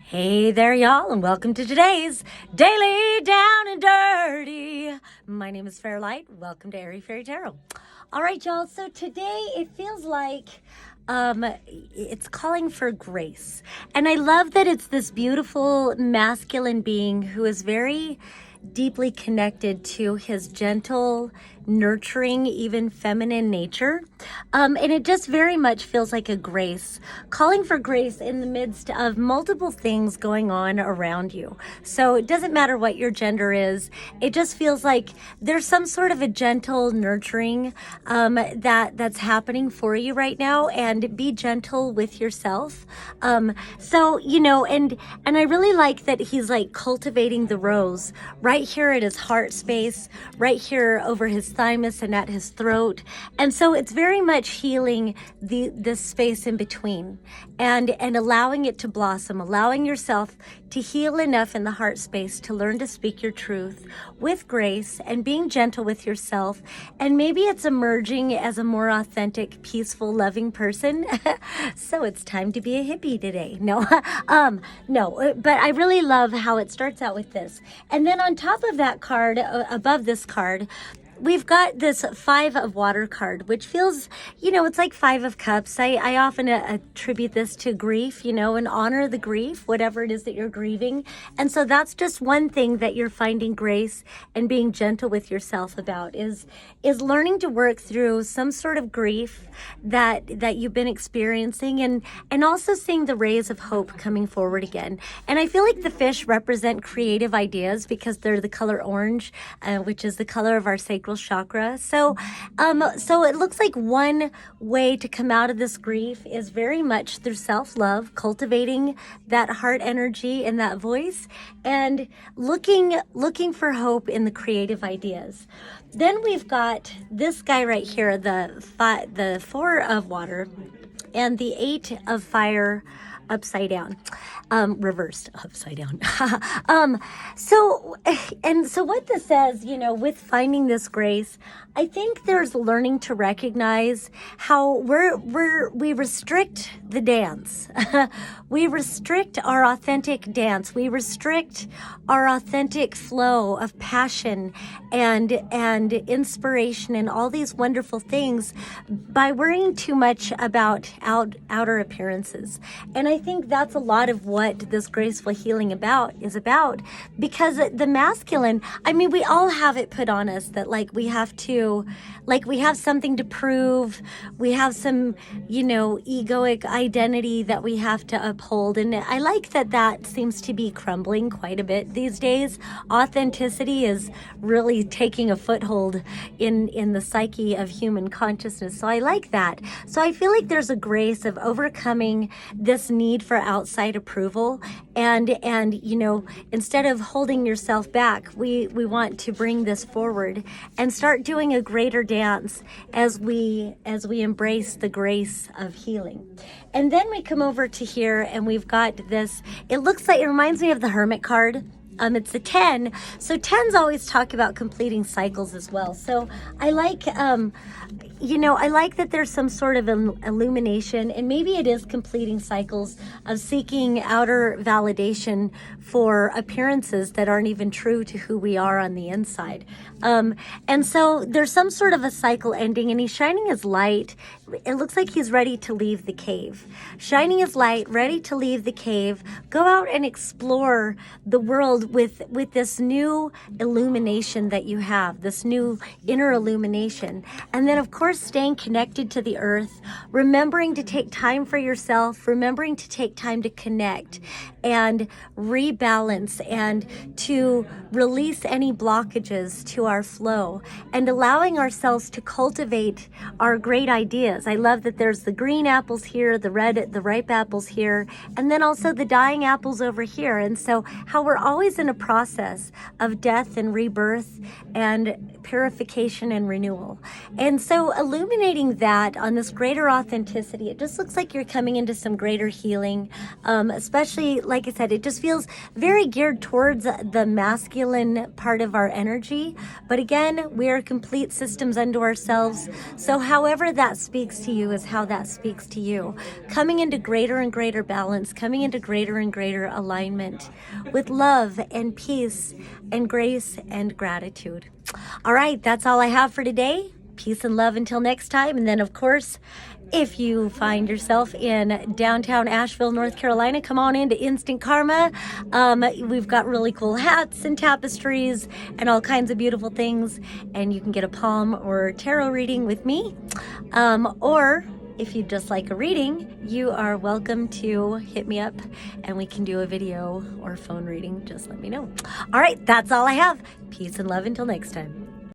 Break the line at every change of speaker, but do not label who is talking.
Hey there, y'all, and welcome to today's Daily Down and Dirty. My name is Fairlight. Welcome to Airy Fairy Tarot. All right, y'all, so today it feels like it's calling for grace. And I love that it's this beautiful masculine being who is very deeply connected to his gentle, nurturing, even feminine nature. And it just very much feels like a grace, calling for grace in the midst of multiple things going on around you. So it doesn't matter what your gender is. It just feels like there's some sort of a gentle nurturing that's happening for you right now, and be gentle with yourself. So, and I really like that he's like cultivating the rose right here at his heart space, right here over his thymus and at his throat. And so it's very much healing this space in between and allowing it to blossom, allowing yourself to heal enough in the heart space to learn to speak your truth with grace and being gentle with yourself. And maybe it's emerging as a more authentic, peaceful, loving person. So it's time to be a hippie today. No, but I really love how it starts out with this. And then on top of that card, above this card, we've got this 5 of water card, which feels, it's like 5 of cups. I often attribute this to grief, and honor the grief, whatever it is that you're grieving. And so that's just one thing that you're finding grace and being gentle with yourself about is learning to work through some sort of grief that you've been experiencing, and also seeing the rays of hope coming forward again. And I feel like the fish represent creative ideas because they're the color orange, which is the color of our sacral chakra. So it looks like one way to come out of this grief is very much through self-love, cultivating that heart energy and that voice, and looking for hope in the creative ideas. Then we've got this guy right here, the 4 of water and the 8 of fire upside down, reversed upside down. So what this says, with finding this grace, I think there's learning to recognize how we restrict the dance. We restrict our authentic dance. We restrict our authentic flow of passion and inspiration and all these wonderful things by worrying too much about outer appearances. And I think that's a lot of what this graceful healing is about, because the masculine, we all have it put on us that we have something to prove. We have some, egoic identity that we have to uphold. And I like that seems to be crumbling quite a bit these days. Authenticity is really taking a foothold in the psyche of human consciousness. So I like that. So I feel like there's a grace of overcoming this need for outside approval, and instead of holding yourself back, we want to bring this forward and start doing a greater dance as we embrace the grace of healing. And then we come over to here and we've got this, it reminds me of the Hermit card. It's a 10. So 10s always talk about completing cycles as well. So I like, I like that there's some sort of illumination, and maybe it is completing cycles of seeking outer validation for appearances that aren't even true to who we are on the inside. And so there's some sort of a cycle ending, and he's shining his light. It looks like he's ready to leave the cave. Shining his light, ready to leave the cave, go out and explore the world with this new illumination that you have, this new inner illumination. And then, of course, staying connected to the earth, remembering to take time for yourself, remembering to take time to connect and rebalance and to release any blockages to our flow, and allowing ourselves to cultivate our great ideas. I love that there's the green apples here, the ripe apples here, and then also the dying apples over here. And so how we're always in a process of death and rebirth and purification and renewal. And so illuminating that on this greater authenticity, it just looks like you're coming into some greater healing, especially, like I said, it just feels very geared towards the masculine part of our energy. But again, we are complete systems unto ourselves. So however that speaks to you is how that speaks to you. Coming into greater and greater balance, coming into greater and greater alignment with love and peace and grace and gratitude. All right, that's all I have for today. Peace and love until next time. And then, of course, if you find yourself in downtown Asheville, North Carolina, come on into Instant Karma. We've got really cool hats and tapestries and all kinds of beautiful things. And you can get a palm or tarot reading with me. Or if you'd just like a reading, you are welcome to hit me up and we can do a video or phone reading. Just let me know. All right, that's all I have. Peace and love until next time.